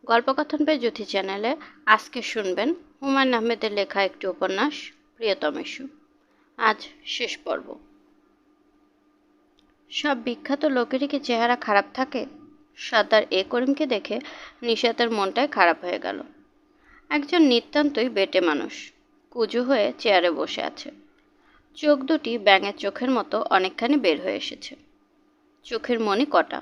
গল্পকথন by জ্যোতি চ্যানেলে আজকে শুনবেন হুমায়ুন আহমেদের লেখা একটি উপন্যাস প্রিয়তমেশু। আজ শেষ পর্ব। সব বিখ্যাত লোকেরই কি চেহারা খারাপ থাকে? সর্দার করিমকে দেখে নিশাতের মনটাই খারাপ হয়ে গেল। একজন নিতান্তই বেটে মানুষ কুজো হয়ে চেয়ারে বসে আছে। চোখ দুটি ব্যাঙের চোখের মতো অনেকখানি বের হয়ে এসেছে, চোখের মনি কটা।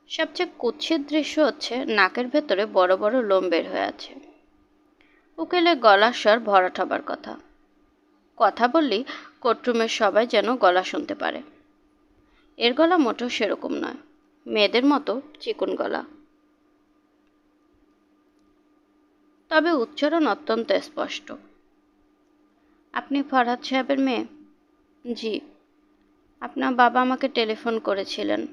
সবচেয়ে কুৎসিত দৃশ্য হচ্ছে নাকের ভেতরে বড় বড় লোম বের হয়ে আছে। উকিলের গলার স্বর ভরাট হবার কথা। কথা বললেই কোর্টরুমের সবাই যেন গলা শুনতে পারে। এর গলা মোটেও সেরকম নয়, মেয়েদের মতো চিকন গলা, তবে উচ্চারণ অত্যন্ত স্পষ্ট। আপনি ফরহাদ সাহেবের মেয়ে? জি। আপনার বাবা আমাকে টেলিফোন করেছিলেন।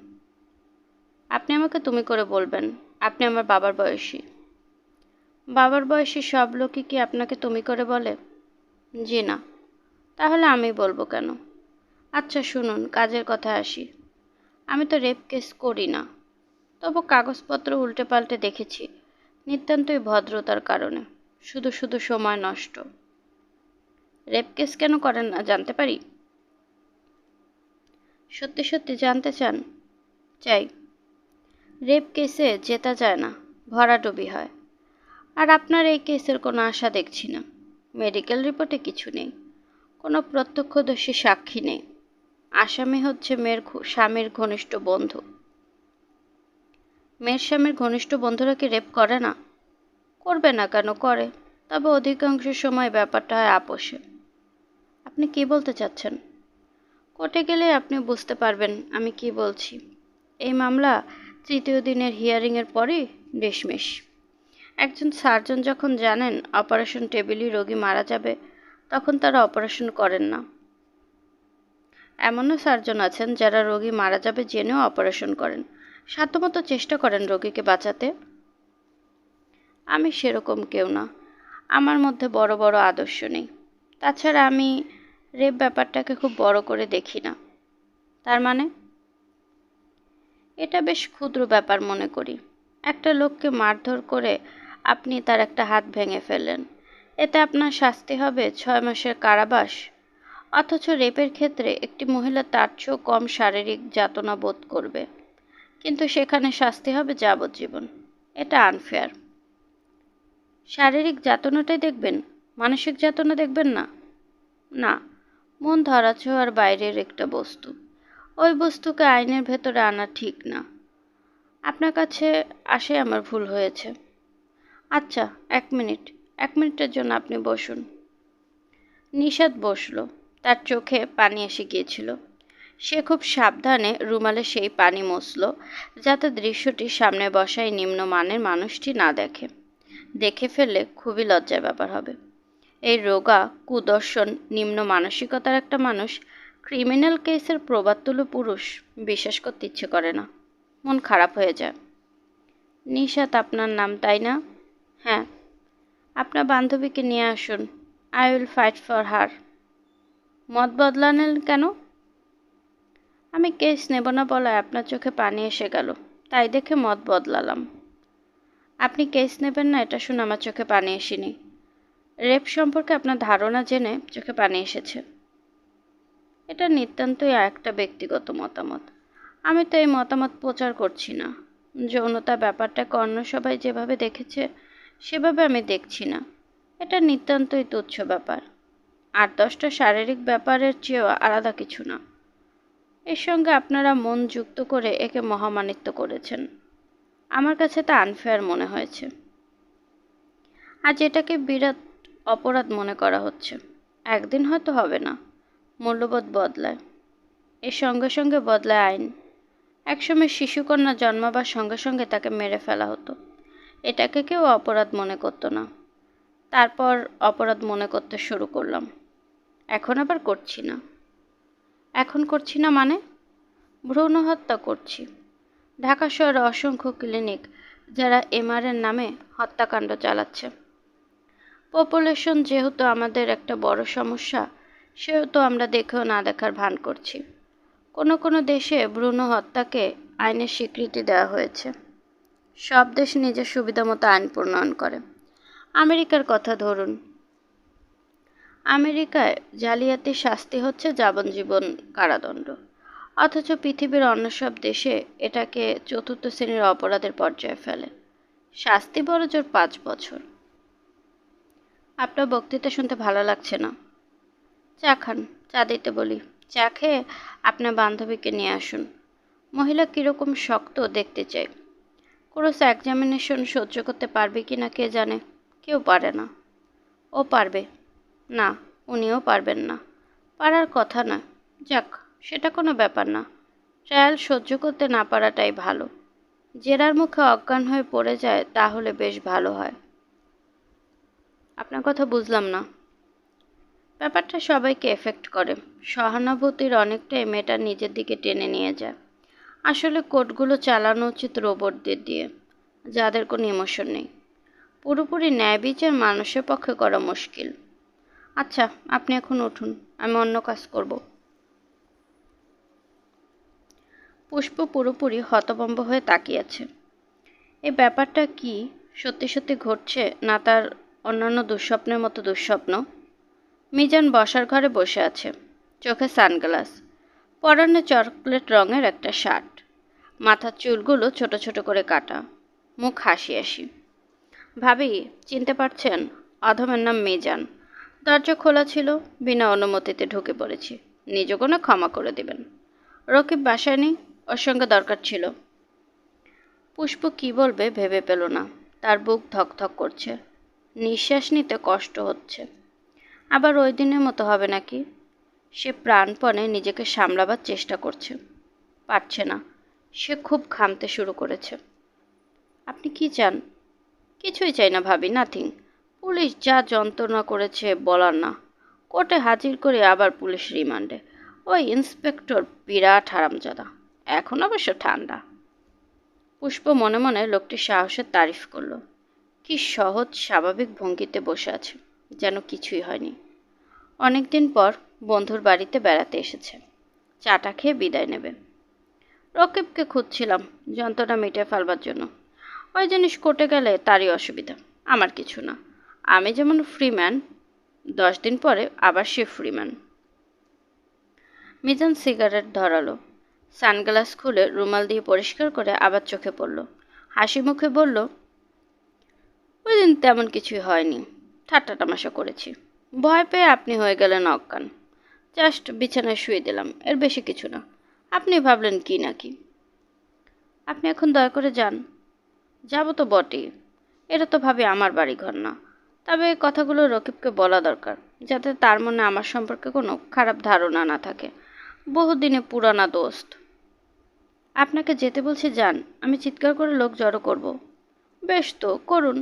আপনি আমাকে তুমি করে বলবেন, আপনি আমার বাবার বয়সী। বাবার বয়সী সব লোকই কি আপনাকে তুমি করে বলে? জি না। তাহলে আমি বলবো কেন? আচ্ছা শুনুন, কাজের কথা আসি। আমি তো রেপ কেস করি না, তবু কাগজপত্র উল্টে পাল্টে দেখেছি, নিতান্তই ভদ্রতার কারণে। শুধু শুধু সময় নষ্ট। রেপ কেস কেন করেন না জানতে পারি? সত্যি সত্যি জানতে চান? চাই। রেপ কেসে জেতা যায় না, ভরাডুবি হয়। আর আপনার এই কেসের কোনো আশা দেখছি না। মেডিকেল রিপোর্টে কিছু নেই, কোনো প্রত্যক্ষদর্শী সাক্ষী নেই। আসামি হচ্ছে মেয়ের স্বামীর ঘনিষ্ঠ বন্ধু। মেয়ের স্বামীর ঘনিষ্ঠ বন্ধুরা কি রেপ করে না? করবে না কেন, করে। তবে অধিকাংশ সময় ব্যাপারটা হয় আপোষে। আপনি কি বলতে চাচ্ছেন? কোর্টে গেলে আপনি বুঝতে পারবেন আমি কি বলছি। এই মামলা তৃতীয় দিনের হিয়ারিংয়ের পরই ডিসমিস। একজন সার্জন যখন জানেন অপারেশন টেবিলই রোগী মারা যাবে, তখন তারা অপারেশন করেন না। এমনও সার্জন আছেন যারা রোগী মারা যাবে জেনেও অপারেশন করেন, সাধ্যমতো চেষ্টা করেন রোগীকে বাঁচাতে। আমি সেরকম কেউ না, আমার মধ্যে বড় বড় আদর্শ নেই। তাছাড়া আমি রেপ ব্যাপারটাকে খুব বড় করে দেখি না। তার মানে? এটা বেশ ক্ষুদ্র ব্যাপার মনে করি। একটা লোককে মারধর করে আপনি তার একটা হাত ভেঙে ফেললেন, এতে আপনার শাস্তি হবে 6 মাসের কারাবাস। অথচ রেপের ক্ষেত্রে একটি মহিলা তার চেয়েও কম শারীরিক যাতনা বোধ করবে, কিন্তু সেখানে শাস্তি হবে যাবজ্জীবন। এটা আনফেয়ার। শারীরিক যাতনাটাই দেখবেন, মানসিক যাতনা দেখবেন না? না, মন ধরাছোঁয়ার বাইরের একটা বস্তু, ওই বস্তুকে আইনের ভেতরে আনা ঠিক না। আপনার কাছে আসে আমার ভুল হয়েছে। আচ্ছা, 1 মিনিটের জন্য আপনি বসুন। নিশাত বসল। তার চোখে পানি এসে গিয়েছিল। সে খুব সাবধানে রুমালে সেই পানি মুছল, যাতে দৃশ্যটি সামনে বসা এই নিম্নমানের মানুষটি না দেখে। দেখে ফেললে খুবই লজ্জার ব্যাপার হবে। এই রোগা কুদর্শন নিম্ন মানসিকতার একটা মানুষ ক্রিমিনাল কেসের প্রবাদতুল্য পুরুষ বিশ্বাস করতে ইচ্ছে করে না, মন খারাপ হয়ে যায়। নিশাত আপনার নাম, তাই না? হ্যাঁ। আপনার বান্ধবীকে নিয়ে আসুন। I will fight for her. মত বদলালেন কেন? আমি কেস নেব না বলায় আপনার চোখে পানি এসে গেল, তাই দেখে মত বদলালাম। আপনি কেস নেবেন না এটা শুনে আমার চোখে পানি এসেনি। রেপ সম্পর্কে আপনার ধারণা জেনে চোখে পানি এসেছে। এটা নিতান্তই একটা ব্যক্তিগত মতামত। আমি তো এই মতামত প্রচার করছি না। যৌনতা ব্যাপারটাকে অন্য সবাই যেভাবে দেখেছে সেভাবে আমি দেখছি না। এটা নিতান্তই তুচ্ছ ব্যাপার, 8-10টা শারীরিক ব্যাপারের চেয়েও আলাদা কিছু না। এর সঙ্গে আপনারা মন যুক্ত করে একে মহামানিত্য করেছেন। আমার কাছে তা আনফেয়ার মনে হয়েছে। আজ এটাকে বিরাট অপরাধ মনে করা হচ্ছে। একদিন হয়তো হবে না, মূল্যবোধ বদলায়। এর সঙ্গে সঙ্গে বদলায় আইন। একসময় শিশুকন্যা জন্মাবার সঙ্গে সঙ্গে তাকে মেরে ফেলা হতো, এটাকে কেউ অপরাধ মনে করতো না। তারপর অপরাধ মনে করতে শুরু করলাম, এখন আবার করছি না। এখন করছি না মানে? ভ্রূণ হত্যা করছি। ঢাকা শহরে অসংখ্য ক্লিনিক যারা এমআরের নামে হত্যাকাণ্ড চালাচ্ছে। পপুলেশন যেহেতু আমাদের একটা বড় সমস্যা, সেহেতু আমরা দেখেও না দেখার ভান করছি। কোনো কোনো দেশে ভ্রূণ হত্যাকে আইনের স্বীকৃতি দেওয়া হয়েছে। সব দেশ নিজের সুবিধা মতো আইন প্রণয়ন করে। আমেরিকার কথা ধরুন, আমেরিকায় জালিয়াতির শাস্তি হচ্ছে যাবজ্জীবন কারাদণ্ড, অথচ পৃথিবীর অন্য সব দেশে এটাকে চতুর্থ শ্রেণীর অপরাধের পর্যায়ে ফেলে, শাস্তি বড়জোর 5 বছর। আপনার বক্তৃতা শুনতে ভালো লাগছে না? চা খান, চা দিতে বলি। চা খেয়ে আপনার বান্ধবীকে নিয়ে আসুন। মহিলা কীরকম শক্ত দেখতে চাই। ক্রস এক্সামিনেশন সহ্য করতে পারবে কি না কে জানে। কেউ পারে না। ও পারবে না, উনিও পারবেন না। পারার কথা না। যাক, সেটা কোনো ব্যাপার না। ট্রায়াল সহ্য করতে না পারাটাই ভালো। জেরার মুখে অজ্ঞান হয়ে পড়ে যায় তাহলে বেশ ভালো হয়। আপনার কথা বুঝলাম না। ব্যাপারটা সবাইকে এফেক্ট করে। সহানুভূতির অনেকটাই মেয়েটা নিজের দিকে টেনে নিয়ে যায়। আসলে কোর্টগুলো চালানো উচিত রোবটদের দিয়ে, যাদের কোনো ইমোশন নেই। পুরোপুরি ন্যায় বিচার মানুষের পক্ষে করা মুশকিল। আচ্ছা, আপনি এখন উঠুন, আমি অন্য কাজ করব। পুষ্প পুরোপুরি হতভম্ব হয়ে তাকিয়ে আছে। এই ব্যাপারটা কি সত্যি সত্যি ঘটছে, না তার অন্যান্য দুঃস্বপ্নের মতো দুঃস্বপ্ন? মিজান বসার ঘরে বসে আছে, চোখে সানগ্লাস, পরনে চকলেট রঙের একটা শার্ট, মাথার চুলগুলো ছোট ছোট করে কাটা, মুখ হাসি হাসি। ভাবি, চিনতে পারছেন? অধমের নাম মিজান। দরজা খোলা ছিল, বিনা অনুমতিতে ঢুকে পড়েছি। নিজ কোনো ক্ষমা করে দিবেন। রকিব বাসায় নেই, ওর সঙ্গে দরকার ছিল। পুষ্প কি বলবে ভেবে পেল না। তার বুক ধকধক করছে, নিঃশ্বাস নিতে কষ্ট হচ্ছে। আবার ওই দিনের মতো হবে নাকি? সে প্রাণপণে নিজেকে সামলাবার চেষ্টা করছে, পারছে না। সে খুব ঘামতে শুরু করেছে। আপনি কি চান? কিছুই চাই না ভাবি, নাথিং। পুলিশ যা যন্ত্রণা করেছে বলার না। কোর্টে হাজির করে আবার পুলিশ রিমান্ডে। ওই ইন্সপেক্টর বিরাট হারামজাদা। এখন অবশ্য ঠান্ডা। পুষ্প মনে মনে লোকটির সাহসের তারিফ করল। কি সহজ স্বাভাবিক ভঙ্গিতে বসে আছে, যেন কিছুই হয়নি। অনেকদিন পর বন্ধুর বাড়িতে বেড়াতে এসেছে, চাটা খেয়ে বিদায় নেবে। রকিবকে খুঁজছিলাম যন্ত্রণা মিটে ফেলবার জন্য। ওই জিনিস কোর্টে গেলে তারই অসুবিধা, আমার কিছু না। আমি যেমন ফ্রিম্যান, 10 দিন পরে আবার সে ফ্রিম্যান। মিজান সিগারেট ধরালো, সানগ্লাস খুলে রুমাল দিয়ে পরিষ্কার করে আবার চোখে পড়ল। হাসি মুখে বলল, ওই দিন তেমন কিছুই হয়নি, ঠাট্টা তামাশা করেছি। ভয় পেয়ে আপনি হয়ে গেলেন অজ্ঞান। জাস্ট বিছানায় শুয়ে দিলাম, এর বেশি কিছু না। আপনি ভাবলেন কি নাকি? আপনি এখন দয়া করে যান। যাব তো বটেই, এটা তো ভাবি আমার বাড়িঘর না। তবে এই কথাগুলো রকিবকে বলা দরকার, যাতে তার মনে আমার সম্পর্কে কোনো খারাপ ধারণা না থাকে। বহুদিনে পুরানা দোস্ত। আপনাকে যেতে বলছি যান, আমি চিৎকার করে লোক জড়ো করব। বেশ তো, করুন।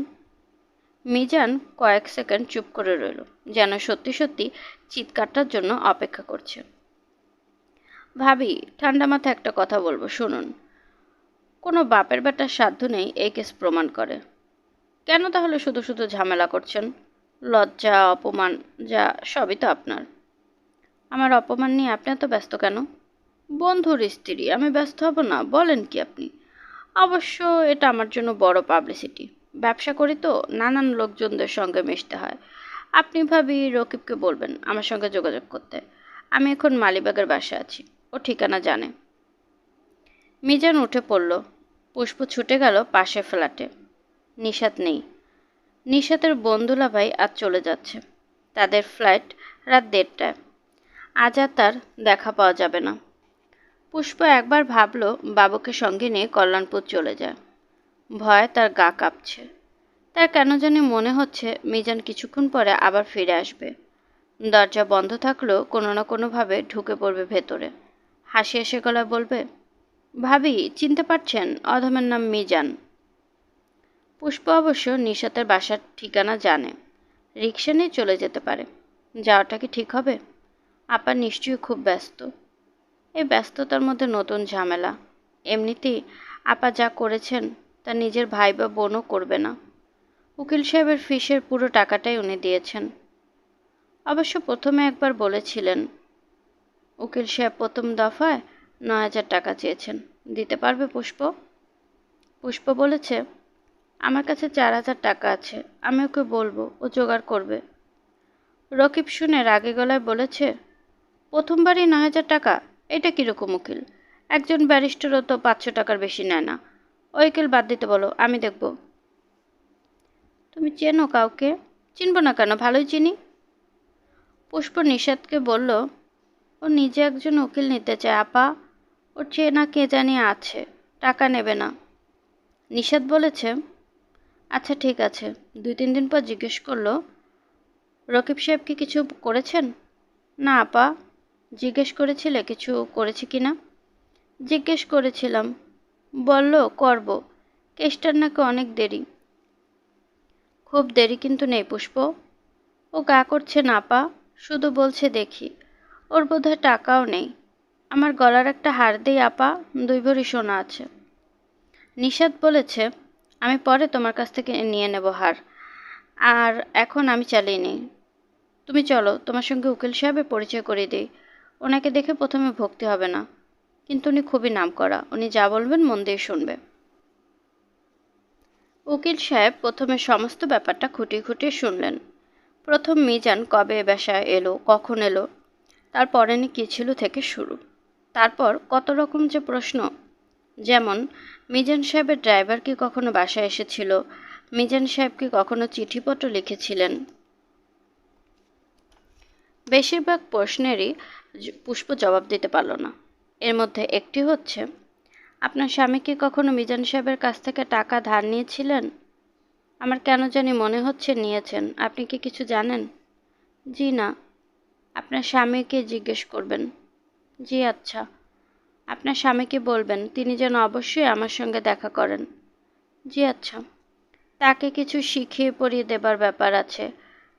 মিজান কয়েক সেকেন্ড চুপ করে রইল, যেন সত্যি সত্যি চিৎকারটার জন্য অপেক্ষা করছে। ভাবি, ঠান্ডা মাথায় একটা কথা বলবো, শুনুন। কোনো বাপের বেটার সাধ্য নেই এই কেস প্রমাণ করে। কেন তাহলে শুধু শুধু ঝামেলা করছেন? লজ্জা, অপমান, যা সবই তো আপনার। আমার অপমান নিয়ে আপনি এত ব্যস্ত কেন? বন্ধুর স্ত্রী, আমি ব্যস্ত হব না? বলেন কি আপনি? অবশ্য এটা আমার জন্য বড় পাবলিসিটি। ব্যবসা করি তো, নানান লোকজনদের সঙ্গে মিশতে হয়। আপনি ভাবি রকিবকে বলবেন আমার সঙ্গে যোগাযোগ করতে। আমি এখন মালিবাগের বাসায় আছি, ও ঠিকানা জানে। মিজান উঠে পড়ল। পুষ্প ছুটে গেল পাশের ফ্ল্যাটে। নিশাত নেই। নিশাতের বন্ধুলা ভাই আজ চলে যাচ্ছে। তাদের ফ্লাইট রাত 1:30টায়। আজ আর তার দেখা পাওয়া যাবে না। পুষ্প একবার ভাবল বাবুকে সঙ্গে নিয়ে কল্যাণপুর চলে যায়। ভয়ে তার গা কাঁপছে। তার কেন জানি মনে হচ্ছে মিজান কিছুক্ষণ পরে আবার ফিরে আসবে। দরজা বন্ধ থাকলেও কোনো না কোনোভাবে ঢুকে পড়বে ভেতরে। হাসি হাসি গলায় বলবে, ভাবি, চিনতে পারছেন? অধমের নাম মিজান। পুষ্প অবশ্য নিশাতের বাসার ঠিকানা জানে। রিক্সা নিয়ে চলে যেতে পারে। যাওয়াটা কি ঠিক হবে? আপা নিশ্চয়ই খুব ব্যস্ত। এই ব্যস্ততার মধ্যে নতুন ঝামেলা। এমনিতেই আপা যা করেছেন তা নিজের ভাই বা বোনও করবে না। উকিল সাহেবের ফিসের পুরো টাকাটাই উনি দিয়েছেন। অবশ্য প্রথমে একবার বলেছিলেন, উকিল সাহেব প্রথম দফায় 9,000 টাকা চেয়েছেন। দিতে পারবে পুষ্প? পুষ্প বলেছে, আমার কাছে 4,000 টাকা আছে, আমি ওকে বলবো, ও জোগাড় করবে। রকিব শুনে রাগে গলায় বলেছে, প্রথমবারই 9,000 টাকা? এটা কিরকম উকিল? একজন ব্যারিস্টারও তো 500 টাকার বেশি নেয় না। ওই উকিল বাদ দিতে বলো, আমি দেখব। তুমি চেনো কাউকে? চিনব না কেন, ভালোই চিনি। পুষ্প নিষাদকে বলল, ও নিজে একজন উকিল নিতে চায় আপা, ওর চেনা কে জানি আছে, টাকা নেবে না। নিষাদ বলেছে, আচ্ছা ঠিক আছে। 2-3 দিন পর জিজ্ঞেস করলো, রকিব সাহেব কি কিছু করেছেন? না আপা। জিজ্ঞেস করেছিলে কিছু করেছি কি না? জিজ্ঞেস করেছিলাম, বলল করব। কেসটার নাকি অনেক দেরি। খুব দেরি কিন্তু নেই পুষ্প। ও গা করছে না আপা, শুধু বলছে দেখি। ওর বোধহয় টাকাও নেই। আমার গলার একটা হার দেই আপা, 2 ভরি সোনা আছে। নিষাদ বলেছে, আমি পরে তোমার কাছ থেকে নিয়ে নেব হার, আর এখন আমি চালিয়ে নিই। তুমি চলো, তোমার সঙ্গে উকিল সাহেবের পরিচয় করিয়ে দিই। ওনাকে দেখে প্রথমে ভক্তি হবে না, কিন্তু উনি খুবই নামকরা, উনি যা বলবেন মন দিয়ে শুনবে। উকিল সাহেব প্রথমে সমস্ত ব্যাপারটা খুঁটিয়ে খুঁটিয়ে শুনলেন। প্রথম মিজান কবে এ বাসায় এলো, কখন এলো, তার পরনে কী ছিল থেকে শুরু। তারপর কত রকম যে প্রশ্ন, যেমন মিজান সাহেবের ড্রাইভার কি কখনো বাসায় এসেছিল, মিজান সাহেব কি কখনো চিঠিপত্র লিখেছিলেন। বেশিরভাগ প্রশ্নেরই পুষ্প জবাব দিতে পারল না। এর মধ্যে একটি হচ্ছে, আপনার স্বামী কি কখনো মিজান সাহেবের কাছ থেকে টাকা ধার নিয়েছিলেন? আমার কেন জানি মনে হচ্ছে নিয়েছেন। আপনি কি কিছু জানেন? জি না। আপনার স্বামীকে জিজ্ঞেস করবেন। জি আচ্ছা। আপনার স্বামীকে বলবেন তিনি যেন অবশ্যই আমার সঙ্গে দেখা করেন। জি আচ্ছা। তাকে কিছু শিখিয়ে পড়িয়ে দেবার ব্যাপার আছে,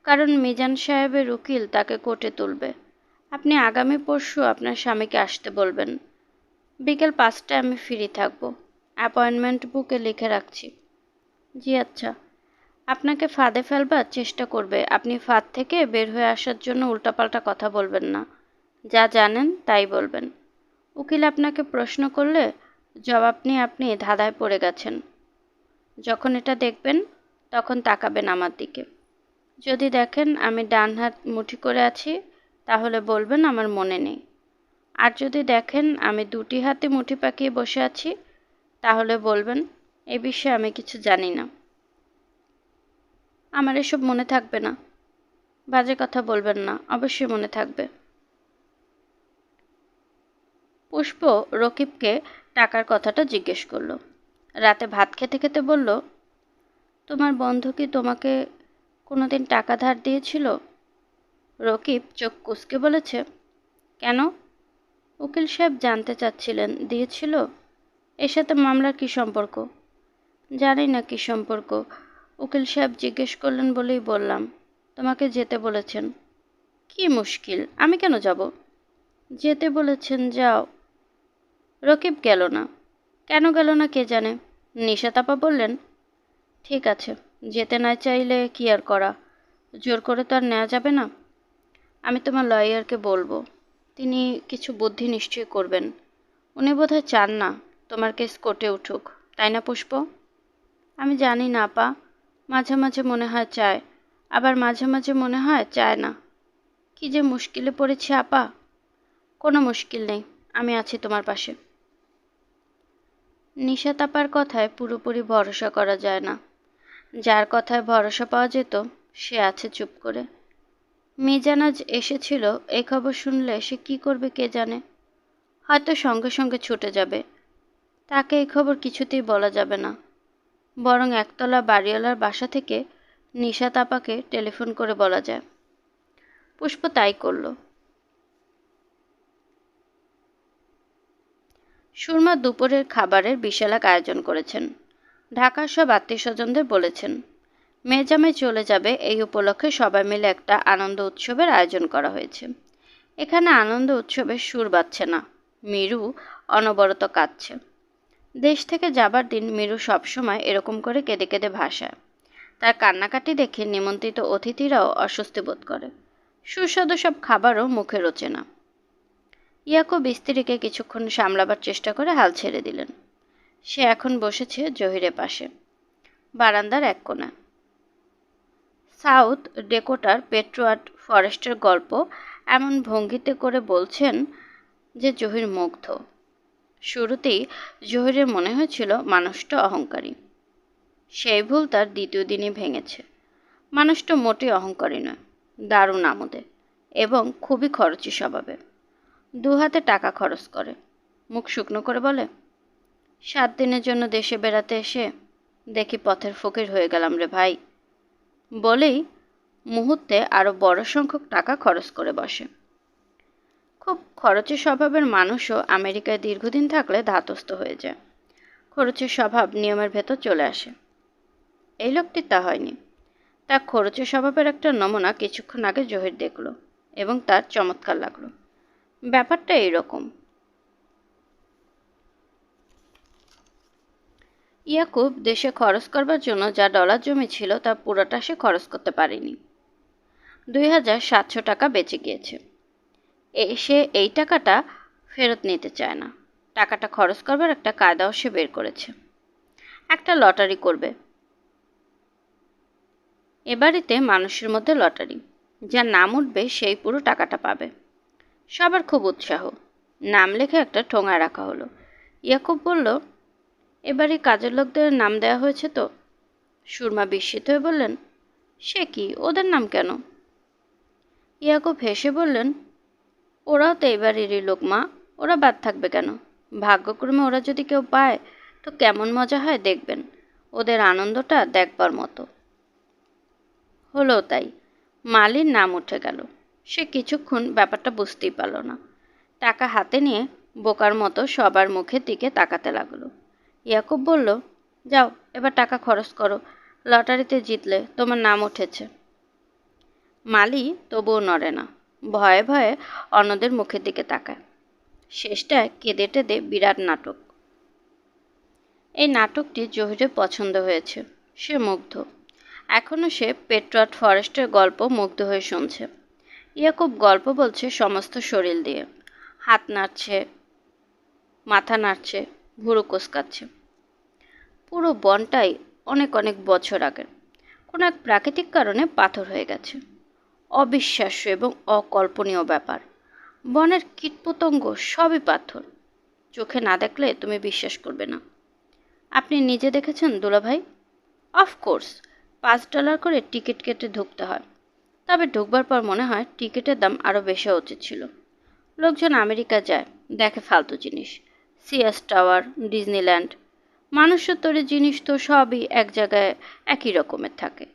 কারণ মিজান সাহেবের উকিল তাকে কোর্টে তুলবে। আপনি আগামী পরশু আপনার স্বামীকে আসতে বলবেন। বিকেল 5টায় আমি ফ্রি থাকব। অ্যাপয়েন্টমেন্ট বুকে লিখে রাখছি। জি আচ্ছা। আপনাকে ফাঁদে ফেলবার চেষ্টা করবে, আপনি ফাঁদ থেকে বের হয়ে আসার জন্য উল্টাপাল্টা কথা বলবেন না, যা জানেন তাই বলবেন। উকিল আপনাকে প্রশ্ন করলে জবাব নিয়ে আপনি ধাঁধায় পড়ে গেছেন। যখন এটা দেখবেন তখন তাকাবেন আমার দিকে। যদি দেখেন আমি ডান হাত মুঠি করে আছি, তাহলে বলবেন আমার মনে নেই। আর যদি দেখেন আমি 2টি হাতে মুঠি পাকিয়ে বসে আছি, তাহলে বলবেন এ বিষয়ে আমি কিছু জানি না। আমার এসব মনে থাকবে না। বাজে কথা বলবেন না, অবশ্যই মনে থাকবে। পুষ্প রকিবকে টাকার কথাটা জিজ্ঞেস করলো। রাতে ভাত খেতে খেতে বলল, তোমার বন্ধু কি তোমাকে কোনোদিন টাকা ধার দিয়েছিল? রকিব চোখ কুঁচকে বলেছে, কেন? উকিল সাহেব জানতে চাচ্ছিলেন দিয়েছিল। এর সাথে মামলার কি সম্পর্ক? জানি না কি সম্পর্ক, উকিল সাহেব জিজ্ঞেস করলেন বলেই বললাম। তোমাকে যেতে বলেছেন। কি মুশকিল, আমি কেন যাব? যেতে বলেছেন, যাও। রকিব গেল না। কেন গেল না কে জানে। নিশাত আপা বললেন, ঠিক আছে, যেতে না চাইলে কি আর করা, জোর করে তো আর নেওয়া যাবে না। আমি তোমার লয়ারকে বলবো, তিনি কিছু বুদ্ধি নিশ্চয় করবেন। উনি বোধহয় চান না তোমার কেস কোর্টে উঠুক, তাই না পুষ্প? আমি জানি না আপা, মাঝে মাঝে মনে হয় চায়, আবার মাঝে মাঝে মনে হয় চায় না। কি যে মুশকিলে পড়েছি আপা। কোনো মুশকিল নেই, আমি আছি তোমার পাশে। নিশাত আপার কথায় পুরোপুরি ভরসা করা যায় না। যার কথায় ভরসা পাওয়া যেত সে আছে চুপ করে। মিজান আজ এসেছিল, এই খবর শুনলে সে কি করবে কে জানে। হয়তো সঙ্গে সঙ্গে ছুটে যাবে। তাকে এই খবর কিছুতেই বলা যাবে না, বরং একতলা বাড়িওয়ালার বাসা থেকে নিশাত আপাকে টেলিফোন করে বলা যায়। পুষ্প তাই করল। সুরমা দুপুরের খাবারের বিশাল এক আয়োজন করেছেন। ঢাকার সব আত্মীয় স্বজনদের বলেছেন। মেজামে চলে যাবে এই উপলক্ষে সবাই মিলে একটা আনন্দ উৎসবের আয়োজন করা হয়েছে। এখানে আনন্দ উৎসবের সুর বাজছে না, মিরু অনবরত কাঁদছে। দেশ থেকে যাবার দিন মিরু সবসময় এরকম করে কেঁদে কেঁদে ভাসায়। তার কান্নাকাটি দেখে নিমন্ত্রিত অতিথিরাও অস্বস্তি বোধ করে। সুস্বাদু সব খাবারও মুখে রোচে না। ইয়াকুব স্ত্রীকে কিছুক্ষণ সামলাবার চেষ্টা করে হাল ছেড়ে দিলেন। সে এখন বসেছে জহিরের পাশে, বারান্দার এক কোণে। সাউথ ডেকোটার পেট্রোয়াট ফরেস্টের গল্প এমন ভঙ্গিতে করে বলছেন যে জহির মুগ্ধ। শুরুতেই জহিরের মনে হয়েছিল মানুষটা অহংকারী। সেই ভুল তার দ্বিতীয় দিনই ভেঙেছে। মানুষটা মোটেই অহংকারী নয়, দারুণ আমোদে এবং খুবই খরচি স্বভাবের। দু হাতে টাকা খরচ করে, মুখ শুকনো করে বলে, 7 দিনের জন্য দেশে বেড়াতে এসে দেখি পথের ফকির হয়ে গেলাম রে ভাই, বলেই মুহূর্তে আরও বড় সংখ্যক টাকা খরচ করে বসে। খুব খরচি স্বভাবের মানুষও আমেরিকায় দীর্ঘদিন থাকলে ধাতস্থ হয়ে যায়। খরচের স্বভাব নিয়মের ভেতর চলে আসে। এই লোকটি তা হয়নি। তার খরচের স্বভাবের একটা নমুনা কিছুক্ষণ আগে জহির দেখল এবং তার চমৎকার লাগলো। ব্যাপারটা এইরকম। ইয়াকুব দেশে খরচ করবার জন্য যা ডলার জমেছিল তা পুরোটা সে খরচ করতে পারেনি। 2700 টাকা বেঁচে গিয়েছে। সে এই টাকাটা ফেরত নিতে চায় না। টাকাটা খরচ করবার একটা কায়দাও সে বের করেছে। একটা লটারি করবে। এ বাড়িতে মানুষের মধ্যে লটারি, যার নাম উঠবে সেই পুরো টাকাটা পাবে। সবার খুব উৎসাহ। নাম লেখে একটা ঠোঙায় রাখা হলো। ইয়াকুব বলল, এবারই কাজের লোকদের নাম দেওয়া হয়েছে তো? সুরমা বিস্মিত হয়ে বললেন, সে কি, ওদের নাম কেন? ইয়াকুব হেসে বললেন, ওরাও তো এবারেরই লোক মা, ওরা বাদ থাকবে কেন? ভাগ্যক্রমে ওরা যদি কেউ পায় তো কেমন মজা হয় দেখবেন। ওদের আনন্দটা দেখবার মতো। হলো তাই। মালির নাম উঠে গেল। সে কিছুক্ষণ ব্যাপারটা বুঝতেই পারল না। টাকা হাতে নিয়ে বোকার মতো সবার মুখের দিকে তাকাতে লাগলো। ইয়াকুব বলল, যাও এবার টাকা খরচ করো, লটারিতে জিতলে তোমার নাম উঠেছে। মালি তবুও নড়ে না, ভয়ে ভয়ে অন্যদের মুখের দিকে তাকায়। শেষটায় কেঁদে টেঁদে বিরাট নাটক। এই নাটকটি জহিরের পছন্দ হয়েছে। সে মুগ্ধ। এখনও সে পেট্রোয়াট ফরেস্টের গল্প মুগ্ধ হয়ে শুনছে। ইয়াকুব গল্প বলছে সমস্ত শরীর দিয়ে, হাত নাড়ছে, মাথা নাড়ছে, ভুরু কোঁচকাচ্ছে। পুরো বনটাই অনেক অনেক বছর আগের কোনো এক প্রাকৃতিক কারণে পাথর হয়ে গেছে। অবিশ্বাস্য এবং অকল্পনীয় ব্যাপার। বনের কীটপতঙ্গ সবই পাথর। চোখে না দেখলে তুমি বিশ্বাস করবে না। আপনি নিজে দেখেছেন দুলাভাই? অফকোর্স, $5 করে টিকিট কেটে ঢুকতে হয়। তবে ঢুকবার পর মনে হয় টিকিটের দাম আরও বেশি হওয়া উচিত ছিল। লোকজন আমেরিকা যায়, দেখে ফালতু জিনিস, সিএস টাওয়ার, ডিজনিল্যান্ড। মানুষের তৈরি জিনিস তো সবই এক জায়গায় একই রকমের থাকে।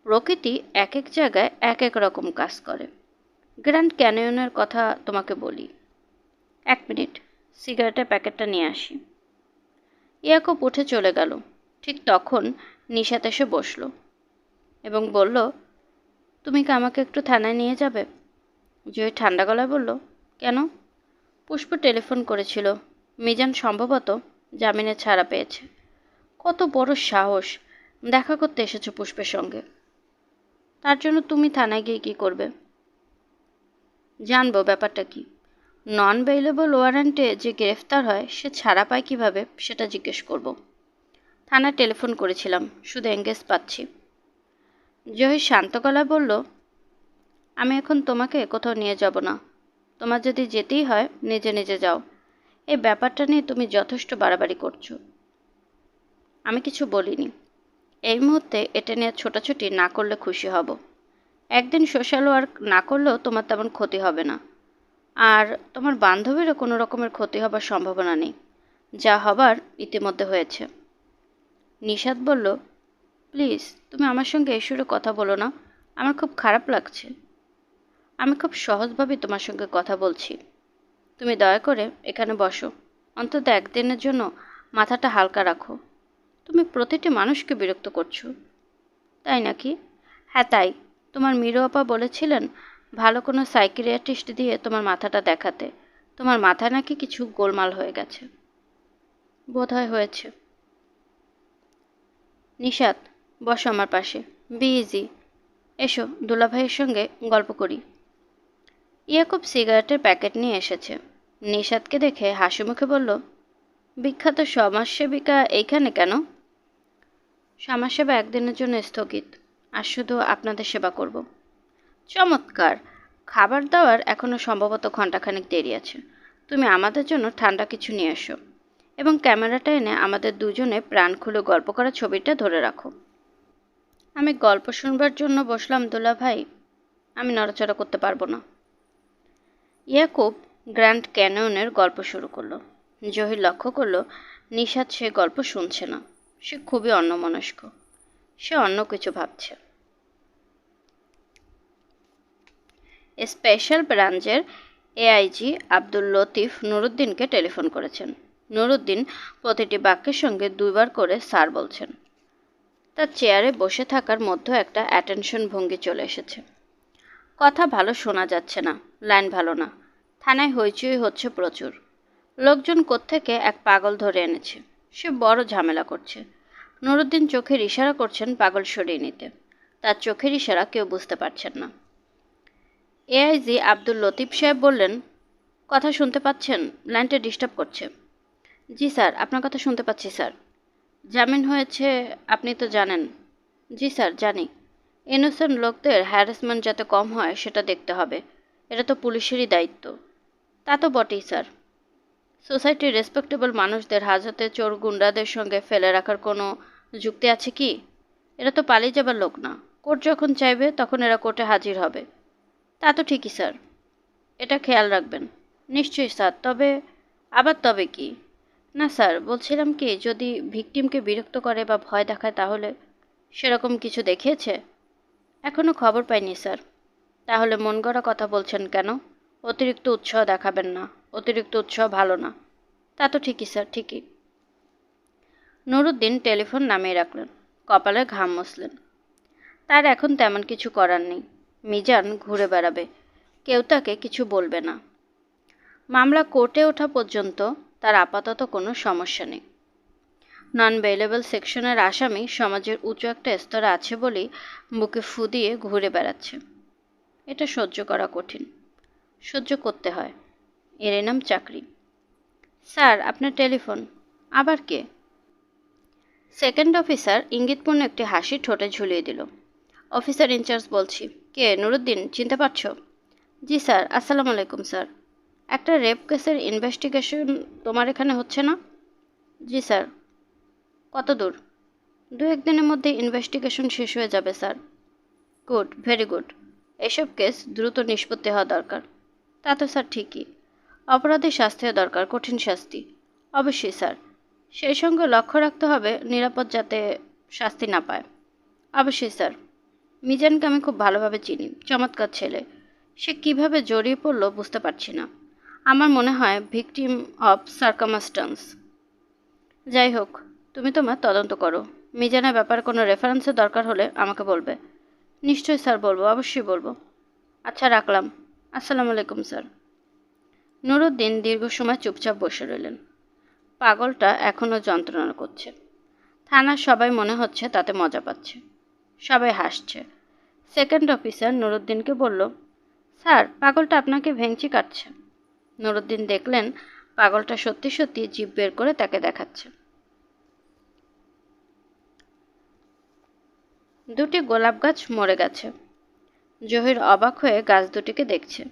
প্রকৃতি এক এক জায়গায় এক এক রকম কাজ করে। গ্র্যান্ড ক্যানিয়নের কথা তোমাকে বলি। 1 মিনিট, সিগারেটের প্যাকেটটা নিয়ে আসি। ইয়াকুব উঠে চলে গেল। ঠিক তখন নিশাত এসে বসল এবং বলল, তুমি কি আমাকে একটু থানায় নিয়ে যাবে? জয় ঠান্ডা গলায় বলল, কেন? পুষ্প টেলিফোন করেছিল। মিজান সম্ভবত জামিনে ছাড়া পেয়েছে। কত বড় সাহস! দেখা করতে এসেছো পুষ্পের সঙ্গে। তার জন্য তুমি থানায় গিয়ে কী করবে? জানবো ব্যাপারটা কি। নন বেইলেবল ওয়ারেন্টে যে গ্রেফতার হয় সে ছাড়া পায় কিভাবে সেটা জিজ্ঞেস করব। থানায় টেলিফোন করেছিলাম, শুধু এঙ্গেজ পাচ্ছি। জহির শান্ত গলায় বলল, আমি এখন তোমাকে কোথাও নিয়ে যাব না। তোমার যদি যেতেই হয় নিজে নিজে যাও। এই ব্যাপারটা নিয়ে তুমি যথেষ্ট বাড়াবাড়ি করছো। আমি কিছু বলিনি। এই মুহূর্তে এটা নিয়ে ছোটাছুটি না করলে খুশি হব। একদিন সোশ্যাল ওয়ার্ক না করলেও তোমার তেমন ক্ষতি হবে না। আর তোমার বান্ধবীরও কোনো রকমের ক্ষতি হবার সম্ভাবনা নেই। যা হবার ইতিমধ্যে হয়েছে। নিশাত বলল, প্লিজ তুমি আমার সঙ্গে এই সুরে কথা বলো না, আমার খুব খারাপ লাগছে। আমি খুব সহজভাবেই তোমার সঙ্গে কথা বলছি। তুমি দয়া করে এখানে বসো, অন্তত একদিনের জন্য মাথাটা হালকা রাখো। তুমি প্রতিটি মানুষকে বিরক্ত করছো। তাই নাকি? হ্যাঁ তাই। তোমার মিরু আপা বলেছিলেন ভালো কোনো সাইকিয়াট্রিস্ট দিয়ে তোমার মাথাটা দেখাতে। তোমার মাথায় নাকি কিছু গোলমাল হয়ে গেছে। বোধহয় হয়েছে। নিশাত, বসো আমার পাশে, বি ইজি। এসো দুলাভাইয়ের সঙ্গে গল্প করি। ইয়াকুব সিগারেটের প্যাকেট নিয়ে এসেছে। নিশাতকে দেখে হাসি মুখে বলল, বিখ্যাত সমাজসেবিকা এইখানে কেন? সমাজসেবা একদিনের জন্য স্থগিত, আর শুধু আপনাদের সেবা করব। চমৎকার। খাবার দাবার এখনো সম্ভবত ঘন্টাখানেক দেরি আছে। তুমি আমাদের জন্য ঠান্ডা কিছু নিয়ে এসো, এবং ক্যামেরাটা এনে আমাদের দুজনে প্রাণ খুলে গল্প করা ছবিটা ধরে রাখো। আমি গল্প শুনবার জন্য বসলাম দুলা ভাই, আমি নড়াচড়া করতে পারবো না। ইয়াকুব গ্র্যান্ড ক্যানিয়নের গল্প শুরু করলো। জহির লক্ষ্য করলো নিশাত সে গল্প শুনছে না। সে খুবই অন্যমনস্ক। সে অন্য কিছু ভাবছে। স্পেশাল ব্রাঞ্চের এআইজি আব্দুল লতিফ নুরুদ্দিনকে টেলিফোন করেছেন। নুরুদ্দিন প্রতিটি বাক্যের সঙ্গে দুইবার করে স্যার বলছেন। তার চেয়ারে বসে থাকার মধ্যে একটা অ্যাটেনশন ভঙ্গি চলে এসেছে। কথা ভালো শোনা যাচ্ছে না, লাইন ভালো না। থানায় হইচই হচ্ছে প্রচুর। লোকজন কোত্থেকে এক পাগল ধরে এনেছে। সে বড় ঝামেলা করছে। নুরুদ্দিন চোখের ইশারা করছেন পাগল সরিয়ে নিতে। তার চোখের ইশারা কেউ বুঝতে পারছেন না। এআইজি আব্দুল লতিফ সাহেব বললেন, কথা শুনতে পাচ্ছেন? লাইনটা ডিস্টার্ব করছে। জি স্যার, আপনার কথা শুনতে পাচ্ছি স্যার। জামিন হয়েছে আপনি তো জানেন। জি স্যার, জানি। ইনোসেন্ট লোকদের হ্যারাসমেন্ট যাতে কম হয় সেটা দেখতে হবে। এটা তো পুলিশেরই দায়িত্ব। তা তো বটেই স্যার। সোসাইটির রেসপেক্টেবল মানুষদের হাজতে চোর গুন্ডাদের সঙ্গে ফেলে রাখার কোনো যুক্তি আছে কি? এরা তো পালিয়ে যাবার লোক না। কোর্ট যখন চাইবে তখন এরা কোর্টে হাজির হবে। তা তো ঠিকই স্যার, এটা খেয়াল রাখবেন। নিশ্চয়ই স্যার, তবে কি? না স্যার, বলছিলাম কি, যদি ভিকটিমকে বিরক্ত করে বা ভয় দেখায় তাহলে? সেরকম কিছু দেখিয়েছে? এখনো খবর পাইনি স্যার। তাহলে মন গড়া কথা বলছেন কেন? অতিরিক্ত উৎসাহ দেখাবেন না। অতিরিক্ত উৎসাহ ভালো না। তা তো ঠিকই স্যার, ঠিকই। নুরুদ্দিন টেলিফোন নামিয়ে রাখলেন। কপালে ঘাম মুছলেন। তার এখন তেমন কিছু করার নেই। মিজান ঘুরে বেড়াবে। কেউ তাকে কিছু বলবে না। মামলা কোর্টে ওঠা পর্যন্ত তার আপাতত কোনো সমস্যা নেই। নন বেইলেবল সেকশনের আসামি সমাজের উঁচু একটা স্তরে আছে বলেই বুকে ফু দিয়ে ঘুরে বেড়াচ্ছে। এটা সহ্য করা কঠিন। সহ্য করতে হয়। এর নাম চাকরি। স্যার, আপনার টেলিফোন। আবার কে? সেকেন্ড অফিসার ইঙ্গিতপূর্ণ একটি হাসি ঠোঁটে ঝুলিয়ে দিল। অফিসার ইনচার্জ বলছি। কে? নুরুদ্দিন, চিনতে পারছো? জি স্যার। আসসালামু আলাইকুম স্যার। একটা রেপ কেসের ইনভেস্টিগেশন তোমার এখানে হচ্ছে না? জি স্যার। কত দূর? 2-1 দিনের মধ্যে ইনভেস্টিগেশন শেষ হয়ে যাবে স্যার। Good, very good. এসব কেস দ্রুত নিষ্পত্তি হওয়া দরকার। তা তো স্যার ঠিকই। অপরাধীর শাস্তিও দরকার, কঠিন শাস্তি। অবশ্যই স্যার। সেই সঙ্গে লক্ষ্য রাখতে হবে নিরাপদ যাতে শাস্তি না পায়। অবশ্যই স্যার। মিজানকে আমি খুব ভালোভাবে চিনি। চমৎকার ছেলে। সে কিভাবে জড়িয়ে পড়লো বুঝতে পারছি না। আমার মনে হয় ভিকটিম অফ সার্কামস্টান্স। যাই হোক, তুমি তোমার তদন্ত করো। মিজানের ব্যাপারে কোনো রেফারেন্সের দরকার হলে আমাকে বলবে। নিশ্চয়ই স্যার, বলবো, অবশ্যই বলবো। আচ্ছা, রাখলাম। আসসালামু আলাইকুম স্যার। নুরুদ্দিন দীর্ঘ সময় চুপচাপ বসে রইলেন। পাগলটা এখনও যন্ত্রণা করছে। থানার সবাই মনে হচ্ছে তাতে মজা পাচ্ছে। সবাই হাসছে। সেকেন্ড অফিসার নুরুদ্দিনকে বলল, স্যার, পাগলটা আপনাকে ভেঙচি কাটছে। নুরুদ্দিন দেখলেন পাগলটা সত্যি সত্যি জিভ বের করে তাকে দেখাচ্ছে। 2টি গোলাপ গাছ মরে গেছে। জহির অবাক হয়ে গাছ দুটিকে দেখছে।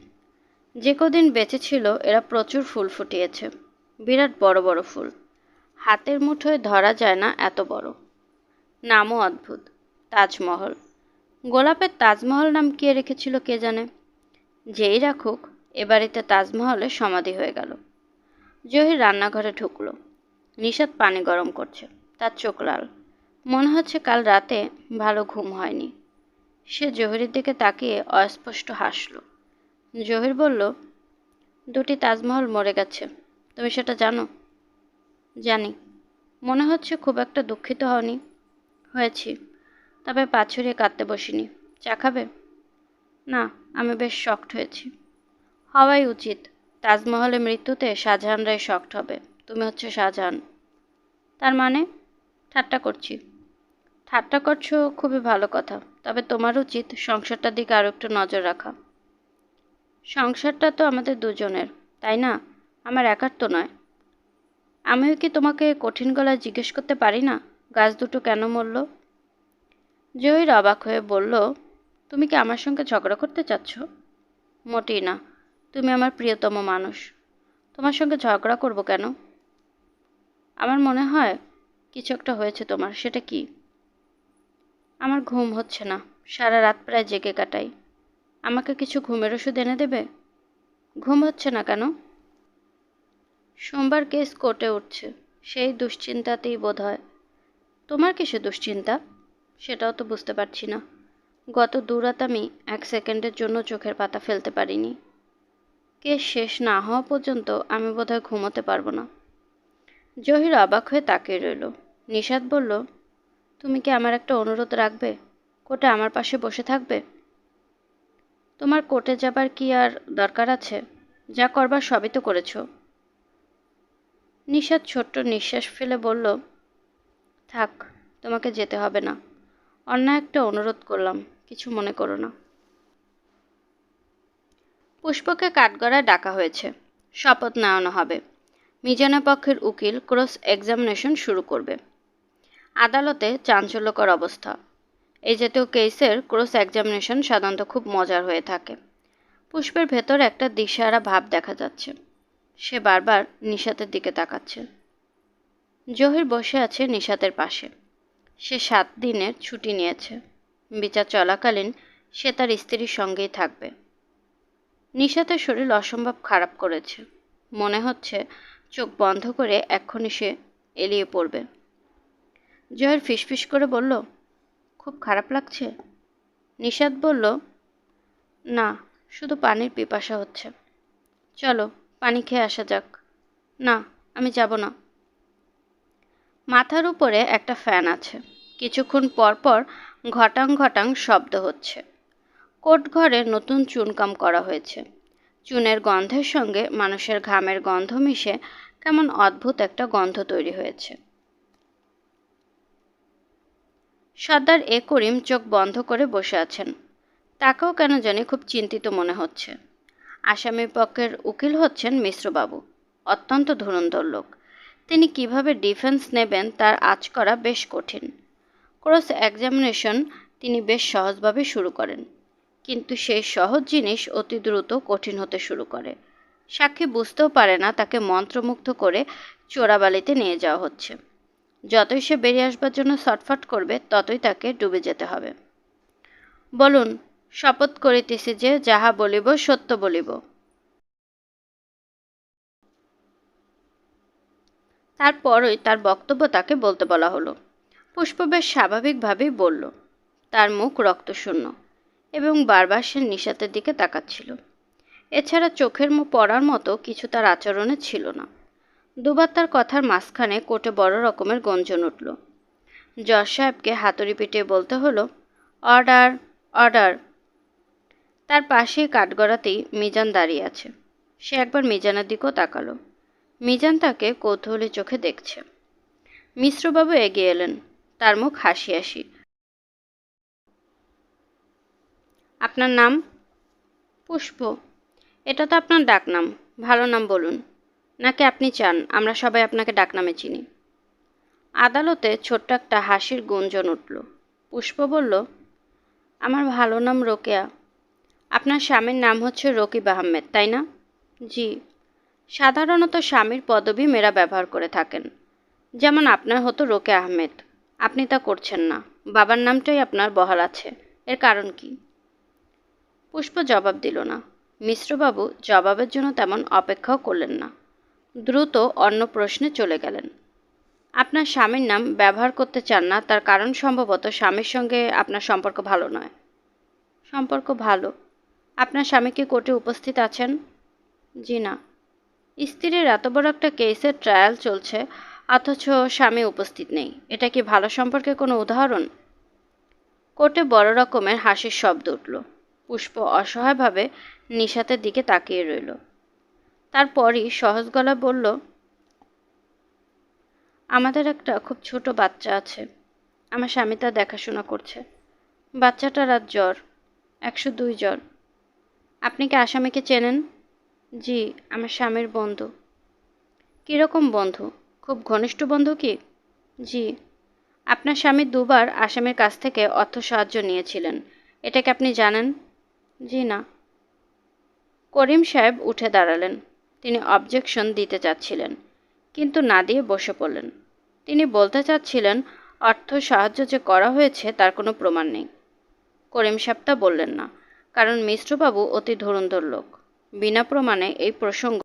যে কদিন বেঁচে ছিল এরা প্রচুর ফুল ফুটিয়েছে। বিরাট বড় বড় ফুল। হাতের মুঠোয় ধরা যায় না এত বড়। নামও অদ্ভুত, তাজমহল। গোলাপের তাজমহল নাম কে রেখেছিল কে জানে। যেই রাখুক, এ বাড়িতে তাজমহলের সমাধি হয়ে গেল। জহির রান্নাঘরে ঢুকল। নিশাত পানি গরম করছে। তার চোখ লাল। মনে হচ্ছে কাল রাতে ভালো ঘুম হয়নি। সে জহিরের দিকে তাকিয়ে অস্পষ্ট হাসল। জহির বলল, 2টি তাজমহল মরে গেছে। তুমি সেটা জানো? জানি। মনে হচ্ছে খুব একটা দুঃখিত হওনি। হয়েছি, তবে পা ছড়িয়ে কাঁদতে বসিনি। চা খাবে? না, আমি বেশ শকড হয়েছি। হওয়াই উচিত। তাজমহলের মৃত্যুতে শাহজাহানরাই শকড হবে। তুমি হচ্ছে শাহজাহান। তার মানে? ঠাট্টা করছি। ঠাট্টা করছো, খুবই ভালো কথা। তবে তোমার উচিত সংসারটার দিকে আরও একটু নজর রাখা। সংসারটা তো আমাদের দুজনের, তাই না? আমার একার তো নয়। আমিও কি তোমাকে কঠিন গলায় জিজ্ঞেস করতে পারি না গাছ দুটো কেন মরল? জহির অবাক হয়ে বলল, তুমি কি আমার সঙ্গে ঝগড়া করতে চাচ্ছ? মোটেই না, তুমি আমার প্রিয়তম মানুষ, তোমার সঙ্গে ঝগড়া করব কেন? আমার মনে হয় কিছু একটা হয়েছে তোমার, সেটা কি? আমার ঘুম হচ্ছে না, সারা রাত প্রায় জেগে কাটাই। আমাকে কিছু ঘুমের ওষুধ এনে দেবে? ঘুম হচ্ছে না কেন? সোমবার কেস কোর্টে উঠছে, সেই দুশ্চিন্তাতেই বোধ হয়। তোমার কিসে দুশ্চিন্তা? সেটাও তো বুঝতে পারছি না। গত দুরাত আমি 1 সেকেন্ডের জন্য চোখের পাতা ফেলতে পারিনি। কেস শেষ না হওয়া পর্যন্ত আমি বোধহয় ঘুমোতে পারবো না। জহির অবাক হয়ে তাকিয়ে রইল। নিশাত বলল, তুমি কি আমার একটা অনুরোধ রাখবে? কোর্টে আমার পাশে বসে থাকবে? তোমার কোর্টে যাবার কি আর দরকার আছে? যা করবার সবই তো করেছো। নিশাত ছোট্ট নিঃশ্বাস ফেলে বলল, থাক, তোমাকে যেতে হবে না। অন্য একটা অনুরোধ করলাম, কিছু মনে করো না। পুষ্পকে কাঠগড়ায় ডাকা হয়েছে, শপথ নেওয়ানো হবে। মিজানের পক্ষের উকিল ক্রস এক্সামিনেশন শুরু করবে। আদালতে চাঞ্চল্যকর অবস্থা। এই জাতীয় কেসের ক্রস এক্সামিনেশন সাধারণত খুব মজার হয়ে থাকে। পুষ্পের ভেতর একটা দিশেহারা ভাব দেখা যাচ্ছে। সে বারবার নিশাতের দিকে তাকাচ্ছে। জহির বসে আছে নিশাতের পাশে। সে 7 দিনের ছুটি নিয়েছে। বিচার চলাকালীন সে তার স্ত্রীর সঙ্গেই থাকবে। নিশাতের শরীর অসম্ভব খারাপ করেছে। মনে হচ্ছে চোখ বন্ধ করে এক্ষুনি সে এলিয়ে পড়বে। জহির ফিসফিস করে বলল, খুব খারাপ লাগছে? নিশাত বলল, না, শুধু পানির পিপাসা হচ্ছে। চলো পানি খেয়ে আসা যাক। না, আমি যাব না। মাথার উপরে একটা ফ্যান আছে। কিছুক্ষণ পর পর ঘটাং ঘটাং শব্দ হচ্ছে। কোর্ট ঘরে নতুন চুনকাম করা হয়েছে। চুনের গন্ধের সঙ্গে মানুষের ঘামের গন্ধ মিশে কেমন অদ্ভুত একটা গন্ধ তৈরি হয়েছে। সর্দার এ করিম চোখ বন্ধ করে বসে আছেন। তাকেও কেন জানি খুব চিন্তিত মনে হচ্ছে। আসামির পক্ষের উকিল হচ্ছেন মিশ্রবাবু, অত্যন্ত ধুরন্ধর লোক। তিনি কিভাবে ডিফেন্স নেবেন তার আঁচ করা বেশ কঠিন। ক্রস এক্সামিনেশন তিনি বেশ সহজভাবে শুরু করেন, কিন্তু সেই সহজ জিনিস অতি দ্রুত কঠিন হতে শুরু করে। সাক্ষী বুঝতেও পারে না তাকে মন্ত্রমুগ্ধ করে চোরাবালিতে নিয়ে যাওয়া হচ্ছে। যতই সে বেরিয়ে আসবার জন্য ছটফট করবে, ততই তাকে ডুবে যেতে হবে। বলুন, শপথ করিতেছি যে যাহা বলিব সত্য বলিব। তারপরই তার বক্তব্য তাকে বলতে বলা হলো। পুষ্প বেশ স্বাভাবিকভাবেই বলল। তার মুখ রক্তশূন্য এবং বারবার সে নিশাতের দিকে তাকাচ্ছিল। এছাড়া চোখের মুখ পড়ার মতো কিছু তার আচরণে ছিল না। দুবার তার কথার মাঝখানে কোর্টে বড় রকমের গঞ্জন উঠল। জজ সাহেবকে হাতুড়ি পিটিয়ে বলতে হলো, অর্ডার, অর্ডার। তার পাশেই কাঠগড়াতেই মিজান দাঁড়িয়ে আছে। সে একবার মিজানের দিকেও তাকালো। মিজান তাকে কৌতূহলী চোখে দেখছে। মিশ্রবাবু এগিয়ে এলেন। তার মুখ হাসি হাসি। আপনার নাম? পুষ্প। এটা তো আপনার ডাকনাম। ভালো নাম বলুন। নাকি আপনি চান আমরা সবাই আপনাকে ডাকনামে চিনি? আদালতে ছোট্ট একটা হাসির গুঞ্জন উঠল। পুষ্প বলল, আমার ভালো নাম রোকেয়া। আপনার স্বামীর নাম হচ্ছে রকিব আহমেদ, তাই না? জি। সাধারণত স্বামীর পদবি মেয়েরা ব্যবহার করে থাকেন। যেমন আপনার হতো রোকেয়া আহমেদ। আপনি তা করছেন না। বাবার নামটাই আপনার বহাল আছে। এর কারণ কি? পুষ্প জবাব দিল না। মিশ্রবাবু জবাবের জন্য তেমন অপেক্ষাও করলেন না। দ্রুত অন্য প্রশ্নে চলে গেলেন। আপনার স্বামীর নাম ব্যবহার করতে চান না, তার কারণ সম্ভবত স্বামীর সঙ্গে আপনার সম্পর্ক ভালো নয়। সম্পর্ক ভালো? আপনার স্বামী কি কোর্টে উপস্থিত আছেন? জি না। স্ত্রীর এত বড় একটা কেসের ট্রায়াল চলছে, অথচ স্বামী উপস্থিত নেই। এটা কি ভালো সম্পর্কের কোনো উদাহরণ? কোর্টে বড় রকমের হাসির শব্দ উঠল। পুষ্প অসহায়ভাবে নিশাতের দিকে তাকিয়ে রইল। তারপরই সহজ গলা বলল, আমাদের একটা খুব ছোট বাচ্চা আছে। আমার স্বামী তার দেখাশোনা করছে। বাচ্চাটার আজ জ্বর, 102 জ্বর। আপনি কি আসামিকে চেনেন? জি, আমার স্বামীর বন্ধু। কীরকম বন্ধু? খুব ঘনিষ্ঠ বন্ধু কি? জি। আপনার স্বামী দুবার আসামির কাছ থেকে অর্থ সাহায্য নিয়েছিলেন, এটা কি আপনি জানেন? জি না। করিম সাহেব উঠে দাঁড়ালেন। তিনি অবজেকশন দিতে চাচ্ছিলেন, কিন্তু না দিয়ে বসে পড়লেন। তিনি বলতে চাচ্ছিলেন অর্থ সাহায্য যে করা হয়েছে তার কোনো প্রমাণ নেই। করিম সাহেব তা বললেন না, কারণ মিশ্রবাবু অতি ধুরন্ধর লোক। বিনা প্রমাণে এই প্রসঙ্গ।